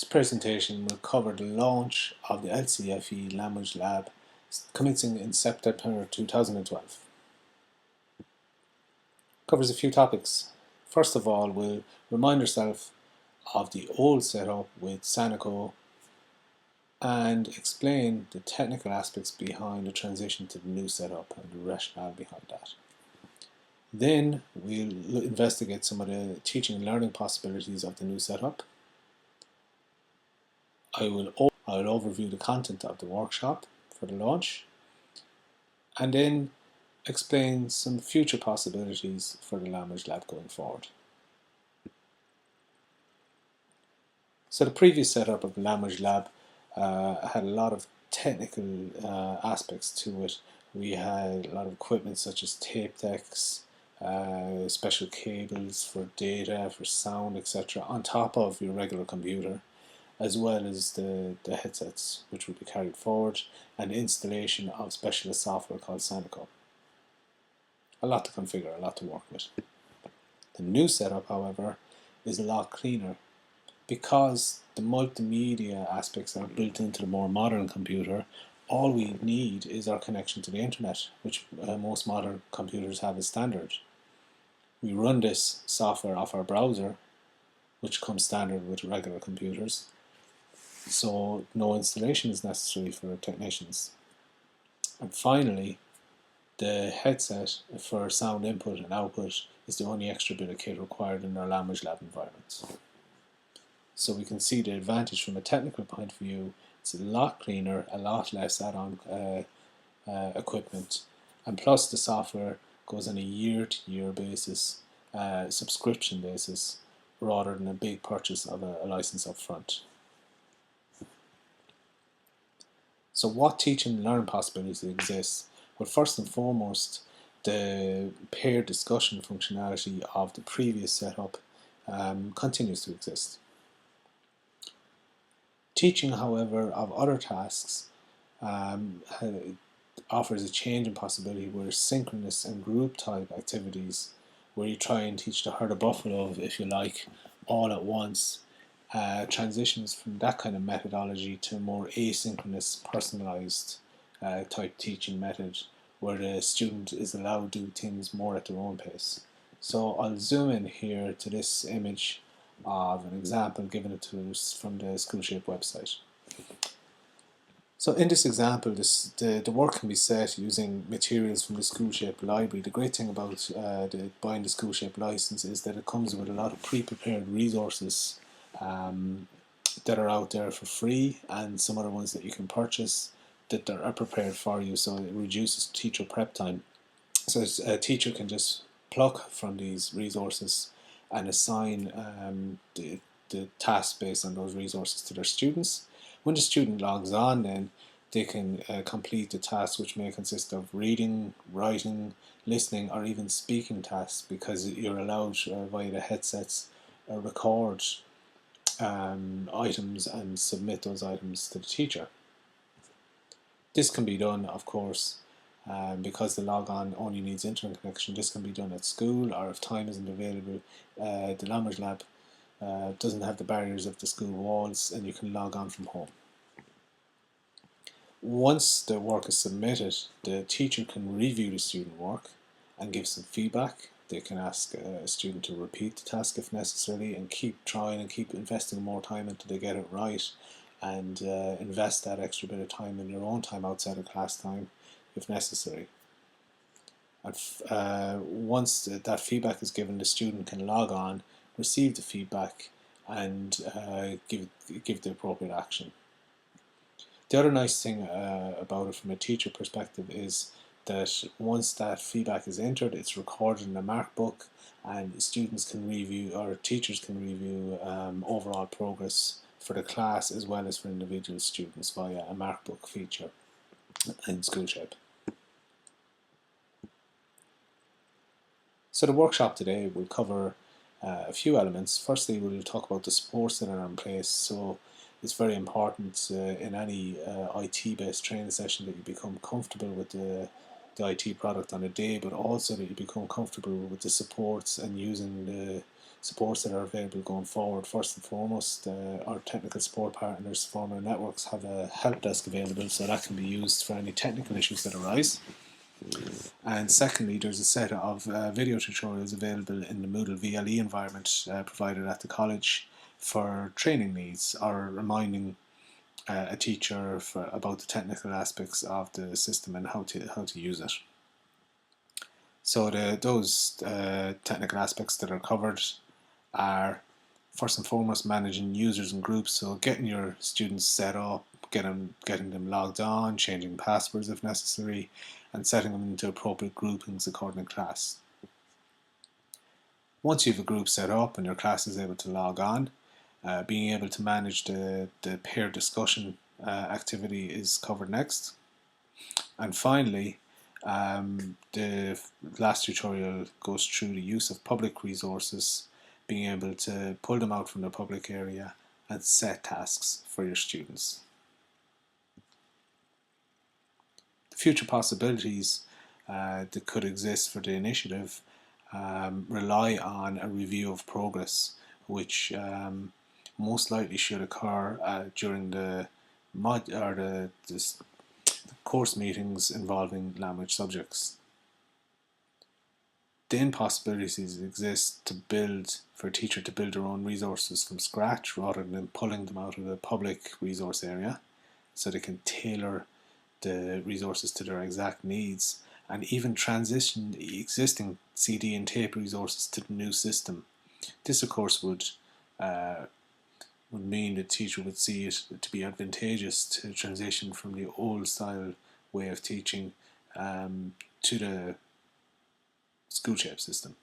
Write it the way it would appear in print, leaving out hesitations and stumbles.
presentation will cover the launch of the LCFE Language Lab commencing in September 2012. Covers a few topics. First of all, we'll remind ourselves of the old setup with Sanico and explain the technical aspects behind the transition to the new setup and the rationale behind that. Then we'll investigate some of the teaching and learning possibilities of the new setup. I'll overview the content of the workshop for the launch, and then explain some future possibilities for the Language Lab going forward. So the previous setup of the Language Lab had a lot of technical aspects to it. We had a lot of equipment such as tape decks, special cables for data, for sound, etc. on top of your regular computer, as well as the headsets which would be carried forward, and the installation of specialist software called Sanico. A lot to configure, a lot to work with. The new setup, however, is a lot cleaner because the multimedia aspects are built into the more modern computer. All we need is our connection to the internet, which most modern computers have as standard. We run this software off our browser, which comes standard with regular computers, so no installation is necessary for technicians. And finally, the headset for sound input and output is the only extra bit of kit required in our Language Lab environments. So we can see the advantage from a technical point of view. It's a lot cleaner, a lot less add-on equipment, and plus the software goes on a year-to-year basis, subscription basis, rather than a big purchase of a license up front. So what teach and learn possibilities exist? Well, first and foremost, the paired discussion functionality of the previous setup continues to exist. Teaching, however, of other tasks offers a change in possibility where synchronous and group type activities, where you try and teach the herd of buffalo, if you like, all at once, transitions from that kind of methodology to a more asynchronous, personalized type teaching method, where the student is allowed to do things more at their own pace. So I'll zoom in here to this image of an example given it to us from the SchoolShape website. So in this example, the work can be set using materials from the SchoolShape library. The great thing about buying the SchoolShape license is that it comes with a lot of pre-prepared resources that are out there for free, and some other ones that you can purchase that are prepared for you, so it reduces teacher prep time. So a teacher can just pluck from these resources and assign the task based on those resources to their students. When the student logs on, then they can complete the tasks, which may consist of reading, writing, listening, or even speaking tasks, because you're allowed via the headsets record items and submit those items to the teacher. This can be done, of course, because the log-on only needs internet connection. This can be done at school, or if time isn't available, the Language Lab doesn't have the barriers of the school walls, and you can log on from home. Once the work is submitted, the teacher can review the student work and give some feedback. They can ask a student to repeat the task if necessary, and keep trying and keep investing more time until they get it right, and invest that extra bit of time in their own time outside of class time if necessary. And once that feedback is given, the student can log on, receive the feedback, and give the appropriate action. The other nice thing about it from a teacher perspective is that once that feedback is entered, it's recorded in a mark book, and students can review, or teachers can review overall progress for the class as well as for individual students via a mark book feature in SchoolShape. So the workshop today will cover a few elements. Firstly, we'll talk about the supports that are in place. So it's very important in any IT-based training session that you become comfortable with the IT product on a day, but also that you become comfortable with the supports and using the supports that are available going forward. First and foremost, our technical support partners from our networks have a help desk available, so that can be used for any technical issues that arise. And secondly, there's a set of video tutorials available in the Moodle VLE environment provided at the college for training needs or reminding a teacher about the technical aspects of the system and how to use it. So those technical aspects that are covered are first and foremost managing users and groups, so getting your students set up, getting them logged on, changing passwords if necessary, and setting them into appropriate groupings according to class. Once you have a group set up and your class is able to log on, being able to manage the peer discussion activity is covered next. And finally, the last tutorial goes through the use of public resources, being able to pull them out from the public area and set tasks for your students. The future possibilities that could exist for the initiative rely on a review of progress, which most likely should occur during the course meetings involving language subjects. Then possibilities exist for a teacher to build their own resources from scratch rather than pulling them out of the public resource area, so they can tailor the resources to their exact needs and even transition the existing CD and tape resources to the new system. This, of course, would mean the teacher would see it to be advantageous to transition from the old style way of teaching to the school shape system.